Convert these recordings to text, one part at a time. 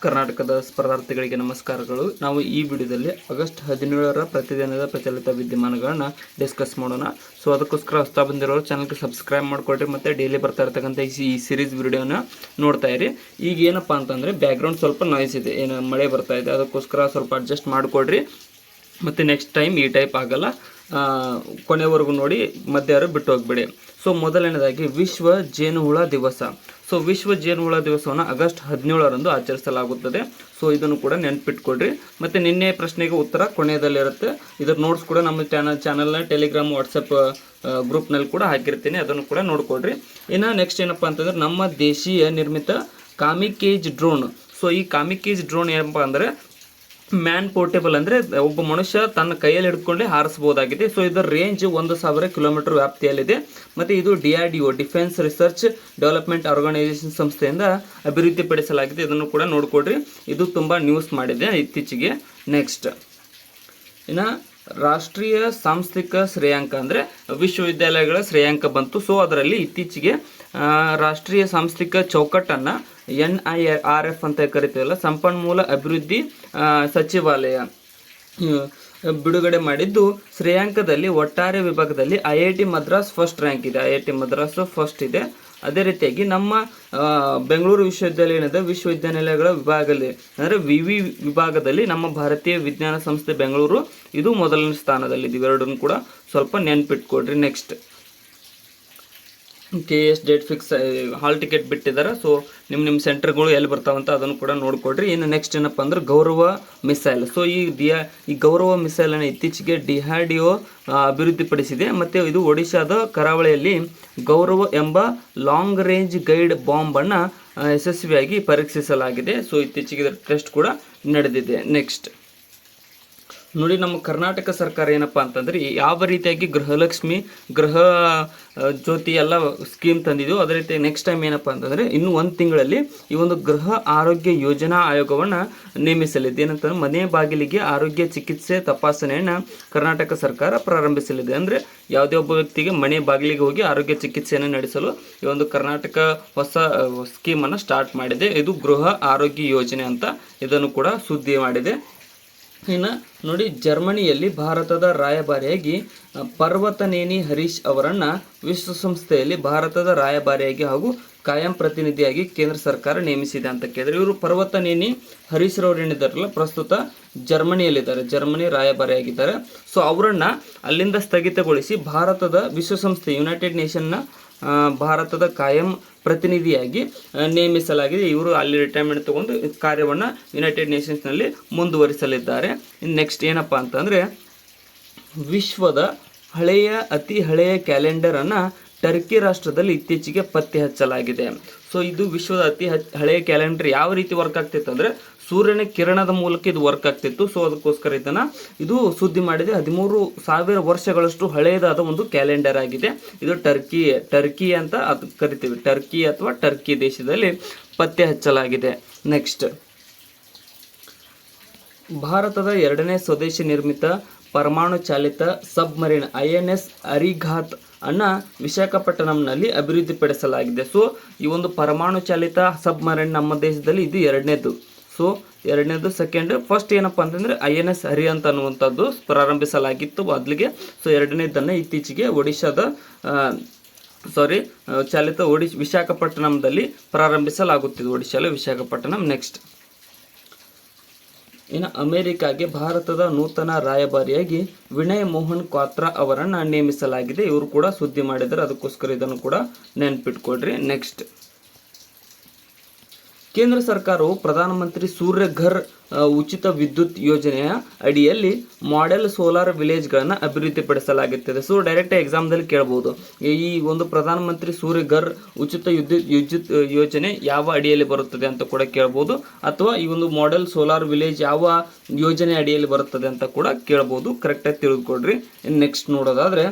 ಕರ್ನಾಟಕದ ಸ್ಪರ್ಧಾರ್ಥಿಗಳಿಗೆ ನಮಸ್ಕಾರಗಳು. ನಾವು ಈ ವಿಡಿಯೋದಲ್ಲಿ ಆಗಸ್ಟ್ 17ರ ಪ್ರತಿದಿನದ ಪ್ರಚಲಿತ ವಿದ್ಯಮಾನಗಳನ್ನು ಡಿಸ್ಕಸ್ ಮಾಡೋಣ. ಸೊ ಅದಕ್ಕೋಸ್ಕರ ಹೊಸ ಬಂದಿರೋರು ಚಾನಲ್ಗೆ ಸಬ್ಸ್ಕ್ರೈಬ್ ಮಾಡ್ಕೊಳ್ರಿ ಮತ್ತು ಡೈಲಿ ಬರ್ತಾ ಇರ್ತಕ್ಕಂಥ ಈ ಸೀರೀಸ್ ವಿಡಿಯೋನ ನೋಡ್ತಾ ಇರಿ. ಈಗ ಏನಪ್ಪ ಅಂತಂದರೆ ಬ್ಯಾಕ್ಗ್ರೌಂಡ್ ಸ್ವಲ್ಪ ನಾಯ್ಸ್ ಇದೆ, ಏನು ಮಳೆ ಬರ್ತಾ ಇದೆ, ಅದಕ್ಕೋಸ್ಕರ ಸ್ವಲ್ಪ ಅಡ್ಜಸ್ಟ್ ಮಾಡಿಕೊಡ್ರಿ. ಮತ್ತು ನೆಕ್ಸ್ಟ್ ಟೈಮ್ ಈ ಟೈಪ್ ಆಗಲ್ಲ, ಕೊನೆವರೆಗೂ ನೋಡಿ, ಮಧ್ಯಾಹ್ನ ಬಿಟ್ಟು ಹೋಗ್ಬೇಡಿ. ಸೊ ಮೊದಲನೇದಾಗಿ ವಿಶ್ವ ಜೇನುಹುಳ ದಿವಸ. ಸೊ ವಿಶ್ವ ಜೇನುಹುಳ ದಿವಸವನ್ನು ಆಗಸ್ಟ್ 17ರಂದು ಆಚರಿಸಲಾಗುತ್ತದೆ. ಸೊ ಇದನ್ನು ಕೂಡ ನೆನ್ಪಿಟ್ಕೊಡ್ರಿ. ಮತ್ತು ನಿನ್ನೆ ಪ್ರಶ್ನೆಗೆ ಉತ್ತರ ಕೊನೆಯದಲ್ಲಿರುತ್ತೆ. ಇದರ ನೋಟ್ಸ್ ಕೂಡ ನಮ್ಮ ಚಾನಲ್ನ ಟೆಲಿಗ್ರಾಮ್ ವಾಟ್ಸಪ್ ಗ್ರೂಪ್ನಲ್ಲಿ ಕೂಡ ಹಾಕಿರ್ತೀನಿ, ಅದನ್ನು ಕೂಡ ನೋಡ್ಕೊಡ್ರಿ. ಇನ್ನು ನೆಕ್ಸ್ಟ್ ಏನಪ್ಪ ಅಂತಂದ್ರೆ ನಮ್ಮ ದೇಶೀಯ ನಿರ್ಮಿತ ಕಾಮಿಕೇಜ್ ಡ್ರೋನ್. ಸೊ ಈ ಕಾಮಿಕೇಜ್ ಡ್ರೋನ್ ಏನಪ್ಪ ಅಂದರೆ ಮ್ಯಾನ್ ಪೋರ್ಟೇಬಲ್, ಅಂದರೆ ಒಬ್ಬ ಮನುಷ್ಯ ತನ್ನ ಕೈಯಲ್ಲಿ ಹಿಡ್ಕೊಂಡೇ ಹಾರಿಸಬಹುದಾಗಿದೆ. ಸೊ ಇದರ ರೇಂಜ್ 1000 ಕಿಲೋಮೀಟರ್ ವ್ಯಾಪ್ತಿಯಲ್ಲಿದೆ. ಮತ್ತು ಇದು DRDO defence research development organisation ಸಂಸ್ಥೆಯಿಂದ ಅಭಿವೃದ್ಧಿಪಡಿಸಲಾಗಿದೆ. ಇದನ್ನು ಕೂಡ ನೋಡ್ಕೊಡ್ರಿ, ಇದು ತುಂಬ ನ್ಯೂಸ್ ಮಾಡಿದೆ ಇತ್ತೀಚೆಗೆ. ನೆಕ್ಸ್ಟ್ ಇನ್ನು ರಾಷ್ಟ್ರೀಯ ಸಾಂಸ್ಥಿಕ ಶ್ರೇಯಾಂಕ, ಅಂದರೆ ವಿಶ್ವವಿದ್ಯಾಲಯಗಳ ಶ್ರೇಯಾಂಕ ಬಂತು. ಸೊ ಅದರಲ್ಲಿ ಇತ್ತೀಚೆಗೆ ರಾಷ್ಟ್ರೀಯ ಸಾಂಸ್ಥಿಕ ಚೌಕಟ್ಟನ್ನು NIRF ಅಂತ ಕರಿತೀವಲ್ಲ, ಸಂಪನ್ಮೂಲ ಅಭಿವೃದ್ಧಿ ಸಚಿವಾಲಯ ಬಿಡುಗಡೆ ಮಾಡಿದ್ದು, ಶ್ರೇಯಾಂಕದಲ್ಲಿ ಒಟ್ಟಾರೆ ವಿಭಾಗದಲ್ಲಿ IIT ಮದ್ರಾಸ್ ಫಸ್ಟ್ ರ್ಯಾಂಕ್ ಇದೆ, IIT ಮದ್ರಾಸ್ ಫಸ್ಟ್ ಇದೆ. ಅದೇ ರೀತಿಯಾಗಿ ನಮ್ಮ ಬೆಂಗಳೂರು ವಿಶ್ವವಿದ್ಯಾಲಯದ ವಿಶ್ವವಿದ್ಯಾನಿಲಯಗಳ ವಿಭಾಗದಲ್ಲಿ, ಅಂದರೆ ವಿಭಾಗದಲ್ಲಿ ನಮ್ಮ ಭಾರತೀಯ ವಿಜ್ಞಾನ ಸಂಸ್ಥೆ ಬೆಂಗಳೂರು ಇದು ಮೊದಲನೇ ಸ್ಥಾನದಲ್ಲಿದೆ. ಇವೆರಡನ್ನು ಕೂಡ ಸ್ವಲ್ಪ ನೆನ್ಪಿಟ್ಕೊಡ್ರಿ. Next KS date fix, hall ticket ಬಿಟ್ಟಿದ್ದಾರೆ. ಸೊ ನಿಮ್ಮ ಸೆಂಟರ್ಗಳು ಎಲ್ಲಿ ಬರ್ತಾವಂತ ಅದನ್ನು ಕೂಡ ನೋಡ್ಕೊಡ್ರಿ. ಇನ್ನು ನೆಕ್ಸ್ಟ್ ಏನಪ್ಪ ಅಂದ್ರೆ ಗೌರವ ಮಿಸೈಲ್. ಸೊ ಈ ಗೌರವ ಮಿಸೈಲನ್ನು ಇತ್ತೀಚೆಗೆ DRDO ಅಭಿವೃದ್ಧಿಪಡಿಸಿದೆ. ಮತ್ತು ಇದು ಒಡಿಶಾದ ಕರಾವಳಿಯಲ್ಲಿ ಗೌರವ ಎಂಬ ಲಾಂಗ್ ರೇಂಜ್ ಗೈಡ್ ಬಾಂಬನ್ನು ಯಶಸ್ವಿಯಾಗಿ ಪರೀಕ್ಷಿಸಲಾಗಿದೆ. ಸೊ ಇತ್ತೀಚೆಗೆ ಇದರ ಟೆಸ್ಟ್ ಕೂಡ ನಡೆದಿದೆ. ನೆಕ್ಸ್ಟ್ ನೋಡಿ, ನಮ್ಮ ಕರ್ನಾಟಕ ಸರ್ಕಾರ ಏನಪ್ಪ ಅಂತಂದರೆ ಯಾವ ರೀತಿಯಾಗಿ ಗೃಹಲಕ್ಷ್ಮಿ, ಗೃಹ ಜ್ಯೋತಿ ಎಲ್ಲ ಸ್ಕೀಮ್ ತಂದಿದ್ದು, ಅದೇ ರೀತಿ ನೆಕ್ಸ್ಟ್ ಟೈಮ್ ಏನಪ್ಪ ಅಂತಂದರೆ ಇನ್ನು ಒಂದು ತಿಂಗಳಲ್ಲಿ ಈ ಒಂದು ಗೃಹ ಆರೋಗ್ಯ ಯೋಜನಾ ಆಯೋಗವನ್ನು ನೇಮಿಸಲಿದೆ. ಏನಂತಂದ್ರೆ ಮನೆ ಬಾಗಿಲಿಗೆ ಆರೋಗ್ಯ ಚಿಕಿತ್ಸೆ ತಪಾಸಣೆಯನ್ನು ಕರ್ನಾಟಕ ಸರ್ಕಾರ ಪ್ರಾರಂಭಿಸಲಿದೆ. ಅಂದರೆ ಯಾವುದೇ ಒಬ್ಬ ವ್ಯಕ್ತಿಗೆ ಮನೆ ಬಾಗಿಲಿಗೆ ಹೋಗಿ ಆರೋಗ್ಯ ಚಿಕಿತ್ಸೆಯನ್ನು ನಡೆಸಲು ಈ ಒಂದು ಕರ್ನಾಟಕ ಹೊಸ ಸ್ಕೀಮನ್ನು ಸ್ಟಾರ್ಟ್ ಮಾಡಿದೆ. ಇದು ಗೃಹ ಆರೋಗ್ಯ ಯೋಜನೆ ಅಂತ ಇದನ್ನು ಕೂಡ ಸುದ್ದಿ ಮಾಡಿದೆ. ಇನ್ನು ನೋಡಿ, ಜರ್ಮನಿಯಲ್ಲಿ ಭಾರತದ ರಾಯಭಾರಿಯಾಗಿ ಪರ್ವತನೇನಿ ಹರೀಶ್ ಅವರನ್ನು ವಿಶ್ವಸಂಸ್ಥೆಯಲ್ಲಿ ಭಾರತದ ರಾಯಭಾರಿಯಾಗಿ ಹಾಗೂ ಕಾಯಂ ಪ್ರತಿನಿಧಿಯಾಗಿ ಕೇಂದ್ರ ಸರ್ಕಾರ ನೇಮಿಸಿದೆ ಅಂತ ಕೇಳಿದ್ರೆ, ಇವರು ಪರ್ವತನೇನಿ ಹರೀಶ್ ರವರು ಏನಿದ್ದಾರಲ್ಲ ಪ್ರಸ್ತುತ ಜರ್ಮನಿಯಲ್ಲಿದ್ದಾರೆ, ಜರ್ಮನಿ ರಾಯಭಾರಿಯಾಗಿದ್ದಾರೆ. ಸೊ ಅವರನ್ನು ಅಲ್ಲಿಂದ ಸ್ಥಗಿತಗೊಳಿಸಿ ಭಾರತದ ವಿಶ್ವಸಂಸ್ಥೆ ಯುನೈಟೆಡ್ ನೇಷನ್ನ ಭಾರತದ ಕಾಯಂ ಪ್ರತಿನಿಧಿಯಾಗಿ ನೇಮಿಸಲಾಗಿದೆ. ಇವರು ಅಲ್ಲಿ ರಿಟೈರ್ಮೆಂಟ್ ತಗೊಂಡು ಕಾರ್ಯವನ್ನು ಯುನೈಟೆಡ್ ನೇಷನ್ಸ್ನಲ್ಲಿ ಮುಂದುವರಿಸಲಿದ್ದಾರೆ. ನೆಕ್ಸ್ಟ್ ಏನಪ್ಪ ಅಂತಂದರೆ ವಿಶ್ವದ ಅತಿ ಹಳೆಯ ಕ್ಯಾಲೆಂಡರನ್ನು ಟರ್ಕಿ ರಾಷ್ಟ್ರದಲ್ಲಿ ಇತ್ತೀಚೆಗೆ ಪತ್ತೆ ಹಚ್ಚಲಾಗಿದೆ. ಸೊ ಇದು ವಿಶ್ವದ ಅತಿ ಹಳೆಯ ಕ್ಯಾಲೆಂಡರ್ ಯಾವ ರೀತಿ ವರ್ಕ್ ಆಗ್ತಿತ್ತು ಅಂದರೆ ಸೂರ್ಯನ ಕಿರಣದ ಮೂಲಕ ಇದು ವರ್ಕ್ ಆಗ್ತಿತ್ತು. ಸೊ ಅದಕ್ಕೋಸ್ಕರ ಇದು ಸುದ್ದಿ ಮಾಡಿದೆ. 13,000 ವರ್ಷಗಳಷ್ಟು ಹಳೆಯದಾದ ಒಂದು ಕ್ಯಾಲೆಂಡರ್ ಆಗಿದೆ. ಇದು ಟರ್ಕಿ ಅಂತ ಅದು ಕರಿತೀವಿ, ಟರ್ಕಿ ಅಥವಾ ಟರ್ಕಿ ದೇಶದಲ್ಲಿ ಪತ್ತೆ ಹಚ್ಚಲಾಗಿದೆ. ನೆಕ್ಸ್ಟ್ ಭಾರತದ 2ನೇ ಸ್ವದೇಶಿ ನಿರ್ಮಿತ ಪರಮಾಣು ಚಾಲಿತ ಸಬ್ಮರೀನ್ INS ಅರಿಘಾತ್ ಅನ್ನು ವಿಶಾಖಪಟ್ಟಣಂನಲ್ಲಿ ಅಭಿವೃದ್ಧಿಪಡಿಸಲಾಗಿದೆ. ಸೊ ಈ ಒಂದು ಪರಮಾಣು ಚಾಲಿತ ಸಬ್ಮರೀನ್ ನಮ್ಮ ದೇಶದಲ್ಲಿ ಇದು ಎರಡನೇದು. ಸೊ ಎರಡನೇದು, ಸೆಕೆಂಡ್, ಫಸ್ಟ್ ಏನಪ್ಪ ಅಂತಂದರೆ INS ಅರಿಹಂತ್ ಅನ್ನುವಂಥದ್ದು ಪ್ರಾರಂಭಿಸಲಾಗಿತ್ತು ಮೊದಲಿಗೆ. ಸೊ ಎರಡನೇದನ್ನು ಇತ್ತೀಚೆಗೆ ಚಾಲಿತ ವಿಶಾಖಪಟ್ಟಣಂದಲ್ಲಿ ಪ್ರಾರಂಭಿಸಲಾಗುತ್ತಿದೆ, ಒಡಿಶಾಲ ವಿಶಾಖಪಟ್ಟಣಂ. ನೆಕ್ಸ್ಟ್ ಇನ್ನು ಅಮೆರಿಕಾಗೆ ಭಾರತದ ನೂತನ ರಾಯಭಾರಿಯಾಗಿ ವಿನಯ್ ಮೋಹನ್ ಕ್ವಾತ್ರಾ ಅವರನ್ನು ನೇಮಿಸಲಾಗಿದೆ. ಇವರು ಕೂಡ ಸುದ್ದಿ ಮಾಡಿದ್ದಾರೆ, ಅದಕ್ಕೋಸ್ಕರ ಇದನ್ನು ಕೂಡ ನೆನ್ಪಿಟ್ಕೊಡ್ರಿ. ನೆಕ್ಸ್ಟ್ ಕೇಂದ್ರ ಸರ್ಕಾರವು ಪ್ರಧಾನಮಂತ್ರಿ ಸೂರ್ಯಘರ್ ಉಚಿತ ವಿದ್ಯುತ್ ಯೋಜನೆಯ ಅಡಿಯಲ್ಲಿ ಮಾಡೆಲ್ ಸೋಲಾರ್ ವಿಲೇಜ್ಗಳನ್ನು ಅಭಿವೃದ್ಧಿಪಡಿಸಲಾಗುತ್ತದೆ. ಸೊ ಡೈರೆಕ್ಟ್ ಎಕ್ಸಾಮ್ದಲ್ಲಿ ಕೇಳ್ಬೋದು, ಈ ಒಂದು ಪ್ರಧಾನಮಂತ್ರಿ ಸೂರ್ಯಘರ್ ಉಚಿತ ವಿದ್ಯುತ್ ಯೋಜನೆ ಯಾವ ಅಡಿಯಲ್ಲಿ ಬರುತ್ತದೆ ಅಂತ ಕೂಡ ಕೇಳ್ಬೋದು, ಅಥವಾ ಈ ಒಂದು ಮಾಡೆಲ್ ಸೋಲಾರ್ ವಿಲೇಜ್ ಯಾವ ಯೋಜನೆ ಅಡಿಯಲ್ಲಿ ಬರುತ್ತದೆ ಅಂತ ಕೂಡ ಕೇಳ್ಬೋದು. ಕರೆಕ್ಟಾಗಿ ತಿಳಿದುಕೊಡ್ರಿ. ನೆಕ್ಸ್ಟ್ ನೋಡೋದಾದರೆ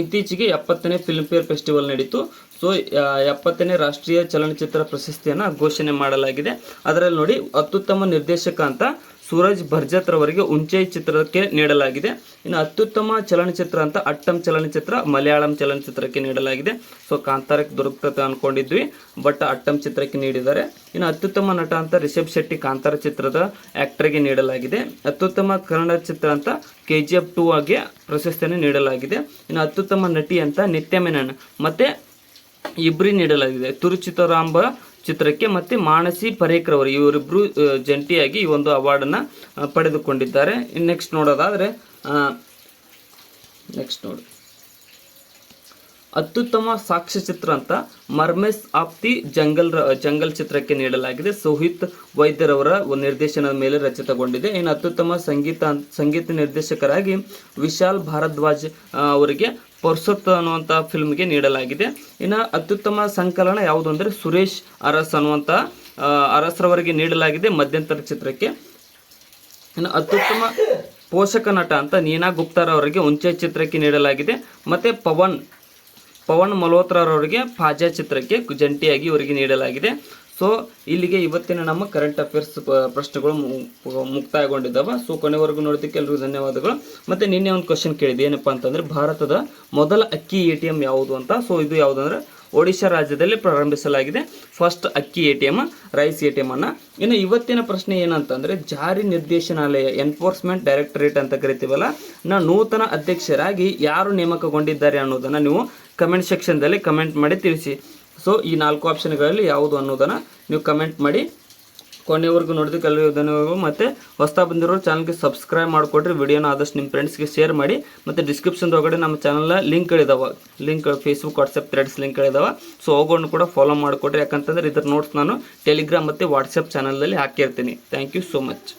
ಇತ್ತೀಚೆಗೆ 70ನೇ ಫಿಲ್ಮ್ಫೇರ್ ಫೆಸ್ಟಿವಲ್ ನಡೀತು. ಸೊ 70ನೇ ರಾಷ್ಟ್ರೀಯ ಚಲನಚಿತ್ರ ಪ್ರಶಸ್ತಿಯನ್ನು ಘೋಷಣೆ ಮಾಡಲಾಗಿದೆ. ಅದರಲ್ಲಿ ನೋಡಿ ಅತ್ಯುತ್ತಮ ನಿರ್ದೇಶಕ ಅಂತ ಸೂರಜ್ ಬರ್ಜತ್ ರವರಿಗೆ ಉಂಚೈ ಚಿತ್ರಕ್ಕೆ ನೀಡಲಾಗಿದೆ. ಇನ್ನು ಅತ್ಯುತ್ತಮ ಚಲನಚಿತ್ರ ಅಂತ ಅಟ್ಟಂ ಚಲನಚಿತ್ರ ಮಲಯಾಳಂ ಚಲನಚಿತ್ರಕ್ಕೆ ನೀಡಲಾಗಿದೆ. ಸೊ ಕಾಂತಾರಕ್ಕೆ ದೊರಕುತ್ತೆ ಅನ್ಕೊಂಡಿದ್ವಿ, ಬಟ್ ಅಟ್ಟಂ ಚಿತ್ರಕ್ಕೆ ನೀಡಿದ್ದಾರೆ. ಇನ್ನು ಅತ್ಯುತ್ತಮ ನಟ ಅಂತ ರಿಷಬ್ ಶೆಟ್ಟಿ ಕಾಂತಾರ ಚಿತ್ರದ ಆಕ್ಟರ್ಗೆ ನೀಡಲಾಗಿದೆ. ಅತ್ಯುತ್ತಮ ಕನ್ನಡ ಚಿತ್ರ ಅಂತ KGF 2 ಆಗಿ ಪ್ರಶಸ್ತಿಯನ್ನು ನೀಡಲಾಗಿದೆ. ಇನ್ನು ಅತ್ಯುತ್ತಮ ನಟಿ ಅಂತ ನಿತ್ಯ ಮೆನನ್ ಮತ್ತೆ ಇಬ್ರಿ ನೀಡಲಾಗಿದೆ. ತುರುಚಿತರಾಂಬ ಚಿತ್ರಕ್ಕೆ ಮತ್ತೆ ಮಾನಸಿ ಪರೇಖರ್ ಅವರು ಇವರಿಬ್ಬರು ಜಂಟಿಯಾಗಿ ಈ ಒಂದು ಅವಾರ್ಡನ್ನು ಪಡೆದುಕೊಂಡಿದ್ದಾರೆ. ನೆಕ್ಸ್ಟ್ ನೋಡೋದಾದರೆ ಅತ್ಯುತ್ತಮ ಸಾಕ್ಷ್ಯಚಿತ್ರ ಅಂತ ಮರ್ಮೆಸ್ ಆಫ್ ದಿ ಜಂಗಲ್ ಚಿತ್ರಕ್ಕೆ ನೀಡಲಾಗಿದೆ. ಸೋಹಿತ್ ವೈದ್ಯರವರ ನಿರ್ದೇಶನದ ಮೇಲೆ ರಚಿತಗೊಂಡಿದೆ. ಇನ್ನು ಅತ್ಯುತ್ತಮ ಸಂಗೀತ ನಿರ್ದೇಶಕರಾಗಿ ವಿಶಾಲ್ ಭಾರದ್ವಾಜ್ ಅವರಿಗೆ ಪರ್ಸತ್ ಅನ್ನುವಂಥ ಫಿಲ್ಮ್ಗೆ ನೀಡಲಾಗಿದೆ. ಇನ್ನು ಅತ್ಯುತ್ತಮ ಸಂಕಲನ ಯಾವುದು ಅಂದರೆ ಸುರೇಶ್ ಅರಸ್ ಅನ್ನುವಂಥ ಅರಸ್ರವರಿಗೆ ನೀಡಲಾಗಿದೆ ಮಧ್ಯಂತರ ಚಿತ್ರಕ್ಕೆ. ಇನ್ನು ಅತ್ಯುತ್ತಮ ಪೋಷಕ ನಟ ಅಂತ ನೀನಾ ಗುಪ್ತಾರವರಿಗೆ ಉಂಚೈ ಚಿತ್ರಕ್ಕೆ ನೀಡಲಾಗಿದೆ. ಮತ್ತು ಪವನ್ ಮಲ್ಹೋತ್ರರವರಿಗೆ ಫಾಜಾ ಚಿತ್ರಕ್ಕೆ ಜಂಟಿಯಾಗಿ ಇವರಿಗೆ ನೀಡಲಾಗಿದೆ. ಸೊ ಇಲ್ಲಿಗೆ ಇವತ್ತಿನ ನಮ್ಮ ಕರೆಂಟ್ ಅಫೇರ್ಸ್ ಪ್ರಶ್ನೆಗಳು ಮುಕ್ತಾಯಗೊಂಡಿದ್ದಾವೆ. ಸೊ ಕೊನೆವರೆಗೂ ನೋಡೋದಕ್ಕೆ ಎಲ್ಲರಿಗೂ ಧನ್ಯವಾದಗಳು. ಮತ್ತು ನಿನ್ನೆ ಒಂದು ಕ್ವಶನ್ ಕೇಳಿದೆ, ಏನಪ್ಪ ಅಂತಂದರೆ ಭಾರತದ ಮೊದಲ ಅಕ್ಕಿ ATM ಯಾವುದು ಅಂತ. ಸೊ ಇದು ಯಾವುದಂದ್ರೆ ಒಡಿಶಾ ರಾಜ್ಯದಲ್ಲಿ ಪ್ರಾರಂಭಿಸಲಾಗಿದೆ ಫಸ್ಟ್ ಅಕ್ಕಿ ATM, ರೈಸ್ ATM ಅನ್ನು. ಇನ್ನು ಇವತ್ತಿನ ಪ್ರಶ್ನೆ ಏನಂತಂದರೆ ಜಾರಿ ನಿರ್ದೇಶನಾಲಯ ಎನ್ಫೋರ್ಸ್ಮೆಂಟ್ ಡೈರೆಕ್ಟರೇಟ್ ಅಂತ ಕರಿತೀವಲ್ಲ, ನೂತನ ಅಧ್ಯಕ್ಷರಾಗಿ ಯಾರು ನೇಮಕಗೊಂಡಿದ್ದಾರೆ ಅನ್ನೋದನ್ನು ನೀವು ಕಮೆಂಟ್ ಸೆಕ್ಷನ್ದಲ್ಲಿ ಕಮೆಂಟ್ ಮಾಡಿ ತಿಳಿಸಿ. ಸೊ ಈ 4 ಆಪ್ಷನ್ಗಳಲ್ಲಿ ಯಾವುದು ಅನ್ನೋದನ್ನು ನೀವು ಕಮೆಂಟ್ ಮಾಡಿ. ಕೊನೆವರೆಗೂ ನೋಡೋದಕ್ಕೆ ಎಲ್ಲರಿಗೂ ಧನ್ಯವಾದಗಳು. ಮತ್ತು ಹೊಸ ಬಂದಿರೋ ಚಾನಲ್ಗೆ ಸಬ್ಸ್ಕ್ರೈಬ್ ಮಾಡಿಕೊಡ್ರಿ. ವಿಡಿಯೋನ ಆದಷ್ಟು ನಿಮ್ಮ ಫ್ರೆಂಡ್ಸ್ಗೆ ಶೇರ್ ಮಾಡಿ. ಮತ್ತು ಡಿಸ್ಕ್ರಿಪ್ಷನ್ದೊಳಗಡೆ ನಮ್ಮ ಚಾನಲ್ನ ಲಿಂಕ್ಗಳಿದಾವೆ, ಫೇಸ್ಬುಕ್ ವಾಟ್ಸಪ್ ಥ್ರೆಡ್ಸ್ ಲಿಂಕ್ಗಳಿದಾವೆ. ಸೊ ಅವುಗಳನ್ನು ಕೂಡ ಫಾಲೋ ಮಾಡಿಕೊಡ್ರಿ. ಯಾಕಂತಂದರೆ ಇದರ ನೋಟ್ಸ್ ನಾನು ಟೆಲಿಗ್ರಾಮ್ ಮತ್ತು ವಾಟ್ಸಪ್ ಚಾನಲಲ್ಲಿ ಹಾಕಿರ್ತೀನಿ. Thank you so much.